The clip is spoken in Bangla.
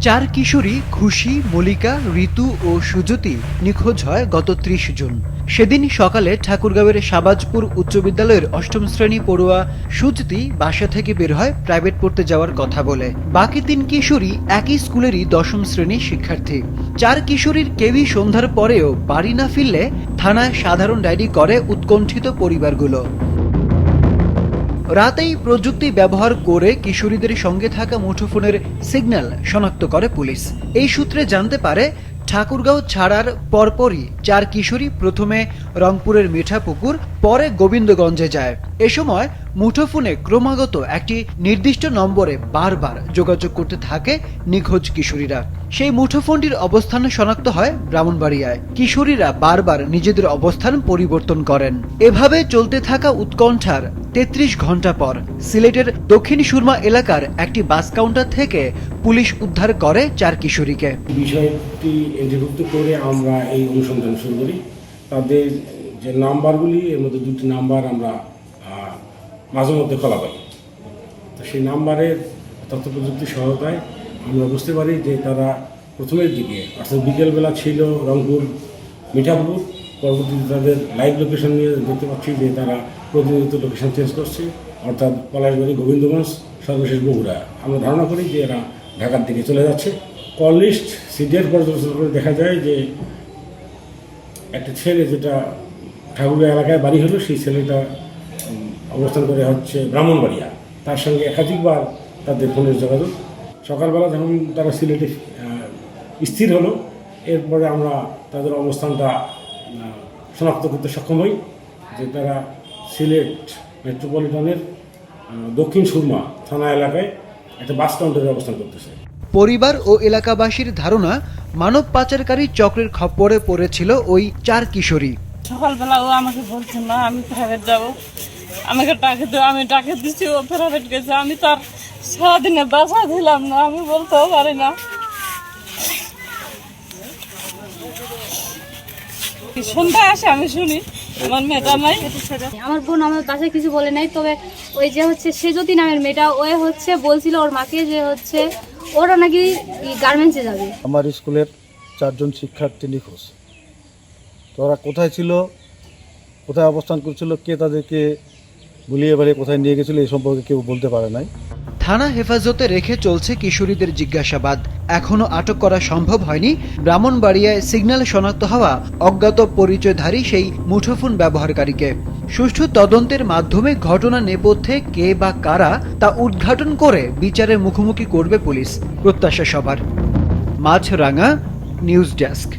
চার কিশোরী খুশি, মল্লিকা, ঋতু ও সুজতি নিখোঁজ হয় গত ৩০ জুন। সেদিন সকালে ঠাকুরগাঁওয়ের শাহবাজপুর উচ্চ বিদ্যালয়ের অষ্টম শ্রেণী পড়ুয়া সুজতি বাসা থেকে বের হয় প্রাইভেট পড়তে যাওয়ার কথা বলে। বাকি ৩ কিশোরী একই স্কুলেরই দশম শ্রেণীর শিক্ষার্থী। ৪ কিশোরীর কেউই সন্ধ্যার পরেও বাড়ি না ফিরলে থানায় সাধারণ ডায়েরি করে উৎকণ্ঠিত পরিবারগুলো। রাতেই প্রযুক্তি ব্যবহার করে কিশোরীদের সঙ্গে থাকা মুঠোফোনের সিগন্যাল শনাক্ত করে পুলিশ। এই সূত্রে জানতে পারে ঠাকুরগাঁও ছাড়ার পরপরই ৪ কিশোরী প্রথমে রংপুরের মিঠাপুকুর, পরে গোবিন্দগঞ্জে যায়। এ সময় মুঠোফোনে ক্রমাগত একটি নির্দিষ্ট নম্বরে বারবার যোগাযোগ করতে থাকে নিখোঁজ কিশোরীরা। সেই মুঠোফোনটির অবস্থান শনাক্ত হয় ব্রাহ্মণবাড়িয়ায়। কিশোরীরা বারবার নিজেদের অবস্থান পরিবর্তন করেন। এভাবে চলতে থাকা উৎকণ্ঠার ৩৩ ঘন্টা পর সিলেটের দক্ষিণ সুরমা এলাকার একটি বাস কাউন্টার থেকে পুলিশ উদ্ধার করে ৪ কিশোরীকে। বিষয়টি এন্ট্রিভুক্ত করে আমরা এই অনুসন্ধান শুরু করি। তাদের যে নাম্বারগুলি, এর মধ্যে 2টি নাম্বার আমরা মাঝে মধ্যে খোলা পাই। তো সেই নাম্বারের তথ্য প্রযুক্তি সহায়তায় আমরা বুঝতে পারি যে তারা প্রথমের দিকে অর্থাৎ বিকেলবেলা ছিল রংপুর মিঠাপুর, পরবর্তীতে তাদের লাইভ লোকেশন নিয়ে দেখতে পাচ্ছি যে তারা প্রতিনিয়ত লোকেশন চেঞ্জ করছে, অর্থাৎ পলাশবাড়ি, গোবিন্দগঞ্জ, সর্বশেষ বগুড়া। আমরা ধারণা করি যে এরা ঢাকার দিকে চলে যাচ্ছে। কল লিস্ট সিডিআর পর্যালোচনা করে দেখা যায় যে একটা ছেলে, যেটা ঠাকুরগাঁও এলাকায় বাড়ি হলো, সেই ছেলেটা অবস্থান করে হচ্ছে ব্রাহ্মণবাড়িয়া। তার সঙ্গে একাধিকবার তাদের ফোনের যোগাযোগ। সকালবেলা যখন তারা সিলেটে স্থির হলো, এরপরে আমরা তাদের অবস্থানটা শনাক্ত করতে সক্ষম হই যে তারা সিলেট মেট্রোপলিটনের দক্ষিণ সুরমা থানা এলাকায় একটা বাস কাউন্টারে অবস্থান করতেছে। পরিবার ও এলাকাবাসীর ধারণা, মানব পাচারকারী চক্রের খপ্পরে পড়েছিল ওই ৪ কিশোরী। সকালবেলা ও আমাকে বলছে না আমি প্রাইভেট যাব, আমাকে ডাকে দেবো, আমি ডাকে দিচ্ছি, ও প্রাইভেট গেছে। আমি তার সারাদিনে বাসা দিলাম না, আমি বলতেও পারি না। সন্ধ্যায় আসে আমি শুনি আমার মেয়েটা নাই। আমার বোন আমার বাসায় কিছু বলে নাই, তবে ওই যে হচ্ছে সেজতি নামের মেয়েটা, ও হচ্ছে বলছিল ওর মাকে যে হচ্ছে ওরা নাকি গার্মেন্টসে যাবে। আমার স্কুলের 4 জন শিক্ষার্থী নিখোঁজ। তো ওরা কোথায় ছিল, কোথায় অবস্থান করছিল, কে তাদেরকে ভুলিয়ে বেড়ে কোথায় নিয়ে গেছিল, এই সম্পর্কে কেউ বলতে পারে নাই। থানা হেফাজতে রেখে চলছে কিশোরীদের জিজ্ঞাসাবাদ। এখনো আটক করা সম্ভব হয়নি ব্রাহ্মণবাড়িয়ায় সিগন্যাল শনাক্ত হওয়া অজ্ঞাত পরিচয়ধারী সেই মুঠোফোন ব্যবহারকারীকে। সুষ্ঠু তদন্তের মাধ্যমে ঘটনা নেপথ্যে কে বা কারা তা উদ্ঘাটন করে বিচারের মুখোমুখি করবে পুলিশ, প্রত্যাশা সবার। মাছরাঙা নিউজ ডেস্ক।